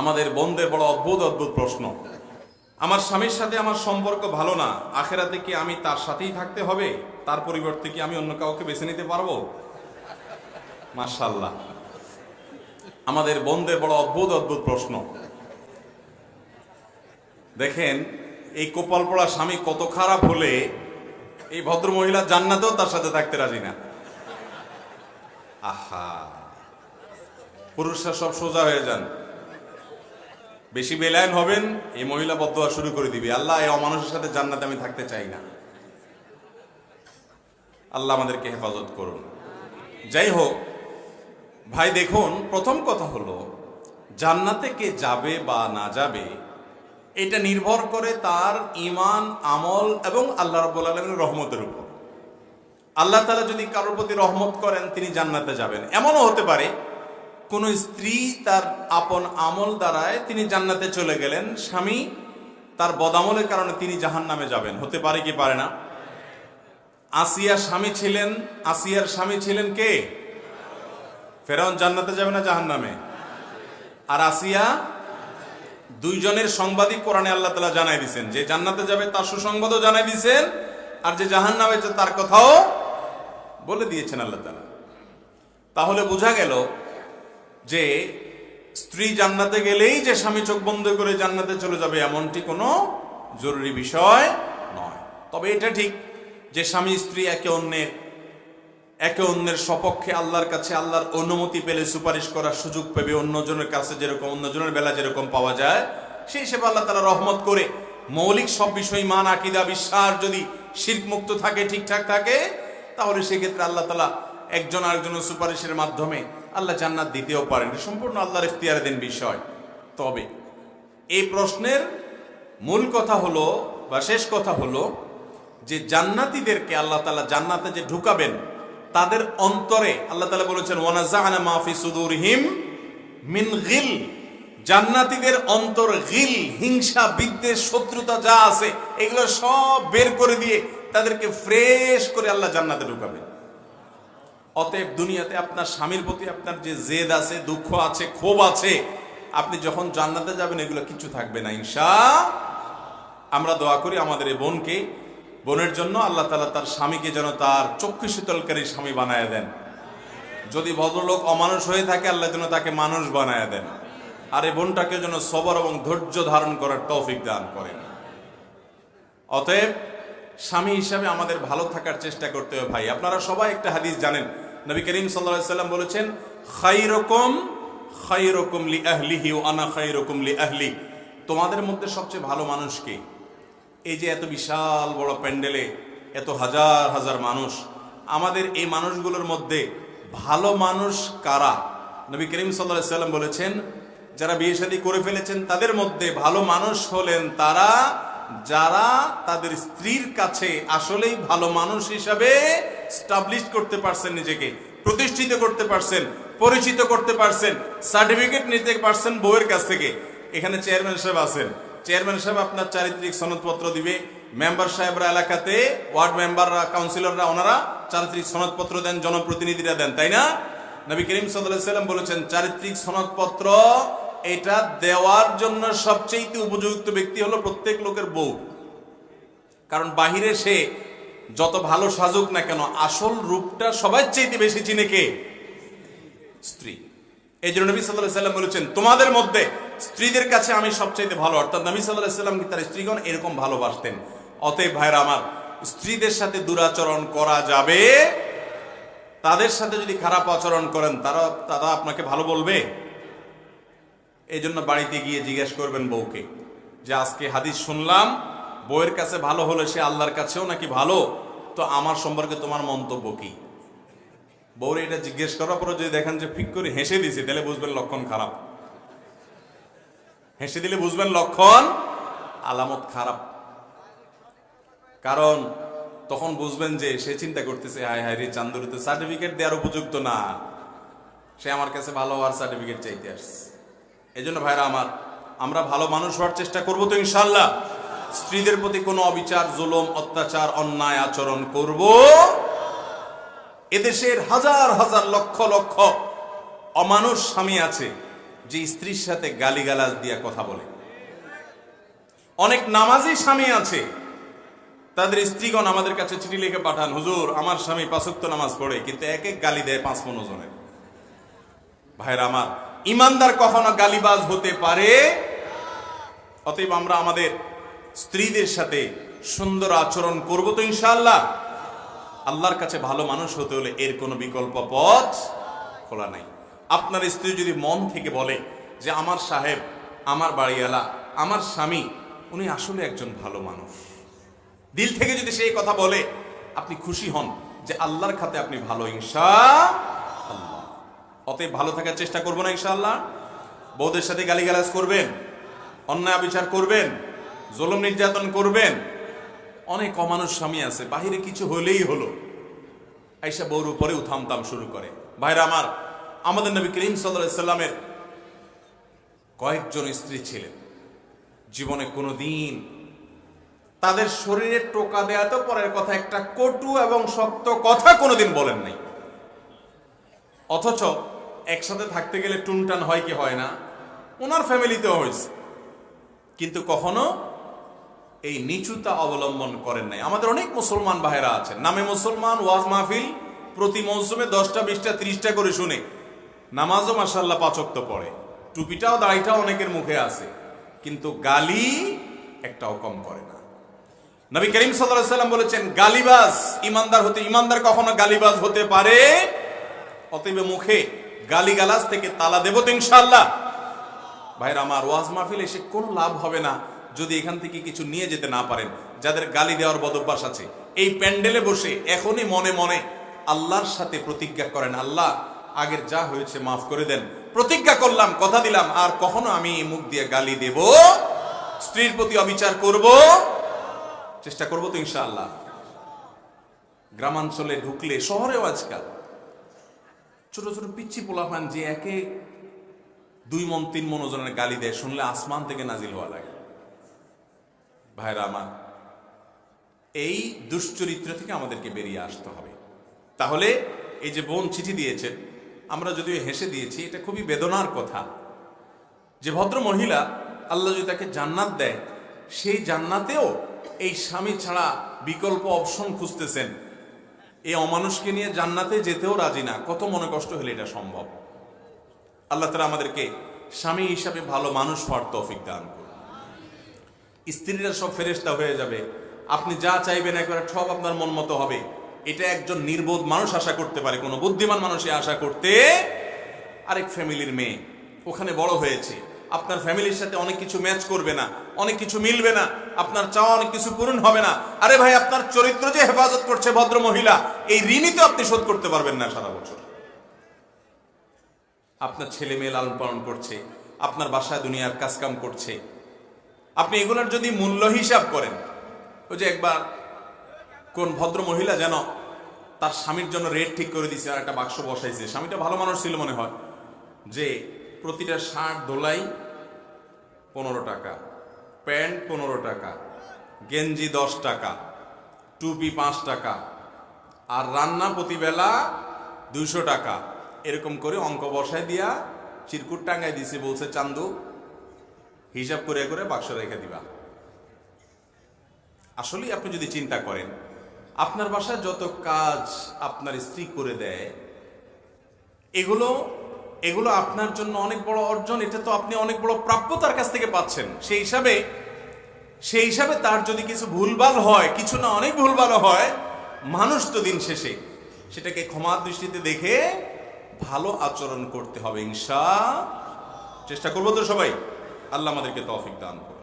আমাদের বোনদের বড় অদ্ভুত অদ্ভুত প্রশ্ন। আমার স্বামীর সাথে আমার সম্পর্ক ভালো না, আখেরাতে কি আমি তার সাথেই থাকতে হবে? তার পরিবর্তে কি আমি অন্য কাউকে বেছে নিতে পারবো? মাশাআল্লাহ, আমাদের বোনদের বড় অদ্ভুত অদ্ভুত প্রশ্ন। দেখেন, এই কপাল পড়া স্বামী কত খারাপ হলে এই ভদ্র মহিলা জান্নাতেও তার সাথে থাকতে রাজি না। আহা, পুরুষরা সব সোজা হয়ে যান, বেশি বেলায়েন হবেন, এই মহিলা বদদোয়া শুরু করে দিবে, আল্লাহ এই অমানুষের সাথে জান্নাতে আমি থাকতে চাই না। আল্লাহ আমাদেরকে হেফাজত করুন। যাই হোক ভাই, দেখুন, প্রথম কথা হলো জান্নাতে কে যাবে বা না যাবে এটা নির্ভর করে তার ঈমান, আমল এবং আল্লাহ রাব্বুল আলামিনের রহমতের উপর। আল্লাহ তাআলা যদি কারোর প্রতি রহমত করেন তিনি জান্নাতে যাবেন। এমনও হতে পারে কোন স্ত্রী তার আপন আমল দ্বারায় তিনি জান্নাতে চলে গেলেন, স্বামী তার বদামলের কারণে তিনি জাহান্নামে যাবেন। হতে পারে কি পারে না? আসিয়ার স্বামী ছিলেন কে? ফেরাউন। জান্নাতে যাবে না জাহান্নামে? আর আসিয়া, দুইজনের সংবাদই কোরআনে আল্লাহ তাআলা জানাই দিয়েছেন, যে জান্নাতে যাবে তার সুসংবাদও জানাই দিয়েছেন, আর যে জাহান্নামে যাবে তার কথাও বলে দিয়েছেন আল্লাহ তাআলা। তাহলে বোঝা গেল যে স্ত্রী জান্নাতে গেলেই যে স্বামী চোখ বন্ধ করে জান্নাতে চলে যাবে এমনটি কোনো জরুরি বিষয় নয়। তবে এটা ঠিক যে স্বামী স্ত্রী একে অন্যের সপক্ষে আল্লাহর কাছে আল্লাহর অনুমতি পেলে সুপারিশ করার সুযোগ পাবে, অন্যজনের কাছে যেরকম অন্যজনের বেলা যেরকম পাওয়া যায়, সেই হিসেবে আল্লাহ তাআলা রহমত করে মৌলিক সব বিষয়, মান, আকীদা, বিশ্বাস যদি শিরক মুক্ত থাকে, ঠিকঠাক থাকে, তাহলে সেক্ষেত্রে আল্লাহ তাআলা একজন আরেকজনের সুপারিশের মাধ্যমে আল্লাহ জান্নাত দিতেও পারেন। সম্পূর্ণ আল্লাহর ইখতিয়ারাধীন বিষয়। তবে এই প্রশ্নের মূল কথা হলো বা শেষ কথা হলো যে জান্নাতীদেরকে আল্লাহ তাআলা জান্নাতে যে ঢুকাবেন তাদের অন্তরে আল্লাহ তাআলা বলেছেন ওয়ানাযা'না মা ফি সুদুরিহিম মিন গিল। জান্নাতীদের অন্তর গিল, হিংসা, বিদ্বেষ, শত্রুতা যা আছে এগুলো সব বের করে দিয়ে তাদেরকে ফ্রেশ করে আল্লাহ জান্নাতে ঢুকাবেন। অতএব দুনিয়াতে আপনার স্বামীর প্রতি আপনার যে জেদ আছে, দুঃখ আছে, ক্ষোভ আছে, আপনি যখন জান্নাতে যাবেন এগুলো কিছু থাকবে না ইনশাআল্লাহ। আমরা দোয়া করি আমাদের এই বোনের জন্য আল্লাহ তাআলা তার স্বামীকে যেন তার চক্ষু শীতলকারী স্বামী বানায় দেন। যদি ভদ্রলোক অমানুষ হয়ে থাকে আল্লাহ যেন তাকে মানুষ বানায় দেন, আর এই বোনটাকে যেন সবর এবং ধৈর্য ধারণ করার তৌফিক দান করেন। অতএব স্বামী হিসাবে আমাদের ভালো থাকার চেষ্টা করতে হবে। ভাই, আপনারা সবাই একটা হাদিস জানেন, নবী করিম সাল্লাল্লাহু আলাইহি সাল্লাম বলেছেন খায়রুকুম লি আহলিহি ওয়া আনা খায়রুকুম লি আহলি। তোমাদের মধ্যে সবচেয়ে ভালো মানুষ কে? এই যে এত বিশাল বড় প্যান্ডেলে এত হাজার হাজার মানুষ, আমাদের এই মানুষগুলোর মধ্যে ভালো মানুষ কারা? নবী করিম সাল্লাল্লাহু আলাইহি সাল্লাম বলেছেন যারা বিয়ে শাদী করে ফেলেছেন তাদের মধ্যে ভালো মানুষ হলেন তারা যারা তাদের স্ত্রীর কাছে আসলেই ভালো মানুষ হিসাবে স্টাবলিশ করতে পারছেন, নিজেকে প্রতিষ্ঠিত করতে পারছেন, পরিচিত করতে পারছেন, সার্টিফিকেট নিতে পারছেন বউয়ের কাছ থেকে। এখানে চেয়ারম্যান সাহেব আছেন, চেয়ারম্যান সাহেব আপনার চারিত্রিক সনদপত্র দিবে, মেম্বার সাহেবরা এলাকাতে, ওয়ার্ড মেম্বাররা, কাউন্সিলররা, ওনারা চারিত্রিক সনদপত্র দেন, জনপ্রতিনিধিরা দেন, তাই না? নবী করিম সাল্লাল্লাহু আলাইহি সাল্লাম বলেছেন চারিত্রিক সনদপত্র এটা দেওয়ার জন্য সবচেয়ে উপযুক্ত ব্যক্তি হলো প্রত্যেক লোকের বউ। কারণ বাহিরে সে যত ভালো সাজুক না কেন আসল রূপটা সবার চাইতে বেশি চিনে কে? স্ত্রী। এই জন্য নবী সাল্লাল্লাহু আলাইহি সাল্লাম বলেছেন তোমাদের মধ্যে স্ত্রীদের কাছে আমি সবচাইতে ভালো। অর্থাৎ নবী সাল্লাল্লাহু আলাইহি সাল্লাম তার স্ত্রীগণ এরকম ভালোবাসতেন। অতএব ভাইরা আমার, স্ত্রীদের সাথে দুরাচরণ করা যাবে, তাদের সাথে যদি খারাপ আচরণ করেন তারা আপনাকে ভালো বলবে? এই জন্য বাড়িতে গিয়ে জিজ্ঞেস করবেন বউকে যে আজকে হাদিস শুনলাম, বউয়ের কাছে ভালো হলে সে আল্লাহর কাছেও নাকি ভালো, তো আমার সম্পর্কে তোমার মন্তব্য কি? বউরে এটা জিজ্ঞেস করার পরে যদি দেখেন যে ফিক করে হেসে দিছে, তাহলে বুঝবেন লক্ষণ খারাপ। হেসে দিলে বুঝবেন লক্ষণ, আলামত খারাপ। কারণ তখন বুঝবেন যে সে চিন্তা করতেছে হায় হায় রে, চান্দুরিতে সার্টিফিকেট দেওয়ার উপযুক্ত না, সে আমার কাছে ভালো হওয়ার সার্টিফিকেট চাইতে আসছে। এই জন্য ভাইরা আমার, আমরা ভালো মানুষ হওয়ার চেষ্টা করবো তো ইনশাআল্লাহ। স্ত্রীদের প্রতি কোনো অবিচার, জুলুম, অত্যাচার, অন্যায় আচরণ করব। এদেশের হাজার হাজার লক্ষ লক্ষ অমানুষ স্বামী আছে যে স্ত্রীর সাথে গালিগালাজ দিয়া কথা বলে। অনেক নামাজি স্বামী আছে, তাদের স্ত্রীগণ আমাদের কাছে চিঠি লিখে পাঠান, হুজুর আমার স্বামী 5 ওয়াক্ত নামাজ পড়ে কিন্তু এক এক গালি দেয় 5 মণ ওজনের। ভাইরা আমার, ইমানদার কখনো গালিবাজ হতে পারে? অতএব আমরা আমাদের স্ত্রীদের সাথে সুন্দর আচরণ করব তো ইনশাআল্লাহ। আল্লাহর কাছে ভালো মানুষ হতে হলে এর কোনো বিকল্প পথ খোলা নাই। আপনার স্ত্রী যদি মন থেকে বলে যে আমার সাহেব, আমার বাড়িওয়ালা, আমার স্বামী উনি আসলে একজন ভালো মানুষ, দিল থেকে যদি সেই কথা বলে, আপনি খুশি হন যে আল্লাহর খাতে আপনি ভালো ইনশাআল্লাহ। অতএব ভালো থাকার চেষ্টা করবো না ইনশাআল্লাহ। বউদের সাথে গালিগালাজ করবেন, অন্যায় বিচার করবেন, জুলুম নির্যাতন করবেন। অনেক অমানুষ স্বামী আছে, বাহিরে কিছু হলেই হলো আইসা বউর উপরে উথামতাম শুরু করে। ভাইরা আমার, আমাদের নবী করিম সাল্লাল্লাহু আলাইহি সাল্লামের কয়েকজন স্ত্রী ছিলেন, জীবনে কোনোদিন তাদের শরীরে টোকা দেয়া তো পরের কথা, একটা কটু এবং শক্ত কথা কোনোদিন বলেন নাই। অথচ একসাথে থাকতে গেলে টুনটান হয় কি হয় না? ওনার ফ্যামিলিতেও হয়েছে, কিন্তু কখনো এই নিচুতা অবলম্বন করেন নাই। আমাদের অনেক মুসলমান ভাইরা আছেন, নামে মুসলমান, ওয়াজ মাহফিল প্রতি মৌসুমে 10টা 20টা 30টা করে শুনে, নামাজও মাশাআল্লাহ 5 ওয়াক্ত পড়ে, টুপিটাও দাড়িটাও অনেকের মুখে আছে, কিন্তু গালি একটাও কম করে না। নবী করিম সাল্লাল্লাহু আলাইহি সাল্লাম বলেছেন, গালিবাজ ইমানদার কখনো গালিবাজ হতে পারে? অতএব মুখে গালিগালাজ থেকে তালা দেব তো ইনশাআল্লাহ। ভাইরা আমার, ওয়াজ মাহফিল এসে কোনো লাভ হবে না যদি এখান থেকে কিছু নিয়ে যেতে না পারেন। যাদের গালি দেওয়ার বদভ্যাস আছে, এই প্যান্ডেলে বসে এখনই মনে মনে আল্লাহর সাথে প্রতিজ্ঞা করেন, আল্লাহ আগের যা হয়েছে মাফ করে দেন, প্রতিজ্ঞা করলাম, কথা দিলাম আর কখনো আমি মুখ দিয়ে গালি দেব, স্ত্রীর প্রতি অবিচার করব, চেষ্টা করব তো ইনশাআল্লাহ। গ্রামাঞ্চলে ঢুকলে, শহরেও আজকাল ছোট ছোট পিচ্ছি পোলাপান যে একে 2 মণ 3 মণ ওজনের গালি দেয়, শুনলে আসমান থেকে নাজিল হওয়া লাগে। ভাইরা আমার, এই দুশ্চরিত্র থেকে আমাদেরকে বেরিয়ে আসতে হবে। তাহলে এই যে বোন চিঠি দিয়েছেন, আমরা যদিও হেসে দিয়েছি, এটা খুবই বেদনার কথা যে ভদ্র মহিলা আল্লাহ যদি তাকে জান্নাত দেয়, সেই জান্নাতেও এই স্বামী ছাড়া বিকল্প অপশন খুঁজতেছেন, এই অমানুষকে নিয়ে জান্নাতে যেতেও রাজি না। কত মনে কষ্ট হলে এটা সম্ভব? আল্লাহ তাআলা আমাদেরকে স্বামী হিসাবে ভালো মানুষ হওয়ার তৌফিক দান করুন। স্ত্রীরা সব ফেরেশতা হয়ে যাবে, আপনি যা চাইবেন একবার সব আপনার মন মতো হবে, এটা একজন নির্বোধ মানুষ আশা করতে পারে। কোনো বুদ্ধিমান মানুষই আশা করতে, আরেক ফ্যামিলির মেয়ে ওখানে বড় হয়েছে, আপনার ফ্যামিলির সাথে অনেক কিছু ম্যাচ করবে না, অনেক কিছু মিলবে না, আপনার চাওয়া অনেক কিছু পূরণ হবে না। আরে ভাই, আপনার চরিত্র যে হেফাজত করছে ভদ্র মহিলা, এই ঋণই তো আপনি শোধ করতে পারবেন না সারা বছর। আপনার ছেলে মেয়ে লালন পালন করছে, আপনার বাসায় দুনিয়ার কাজকাম করছে, আপনি এগুলোর যদি মূল্য হিসাব করেন, ওই যে একবার কোন ভদ্র মহিলা যেন তার স্বামীর জন্য রেট ঠিক করে দিছে আর একটা বাক্স বসাইছে। স্বামীটা ভালো মানুষ ছিল মনে হয়, যে প্রতিটা শার্ট ধোলাই 15 টাকা, প্যান্ট 15 টাকা, গেঞ্জি 10 টাকা, টুপি 5 টাকা, আর রান্না প্রতিবেলা 200 টাকা, এরকম করে অঙ্ক বসায় দিয়া চিরকুট টাঙ্গাই দিছে, বলছে চান্দু হিসাব করে করে বাক্স রেখে দিবা। আসলে আপনি যদি চিন্তা করেন, আপনার বাসায় যত কাজ আপনার স্ত্রী করে দেয়, এগুলো আপনার জন্য অনেক বড় অর্জন। এটা তো আপনি অনেক বড় প্রাপ্য তার কাছ থেকে পাচ্ছেন। সেই হিসাবে তার যদি কিছু ভুলভাল হয়, কিছু না অনেক ভুলভাল হয়, মানুষ তো দিন শেষে সেটাকে ক্ষমার দৃষ্টিতে দেখে ভালো আচরণ করতে হবে ইনশাআল্লাহ। চেষ্টা করবো তো সবাই। আল্লাহ আমাদেরকে তৌফিক দান করুন।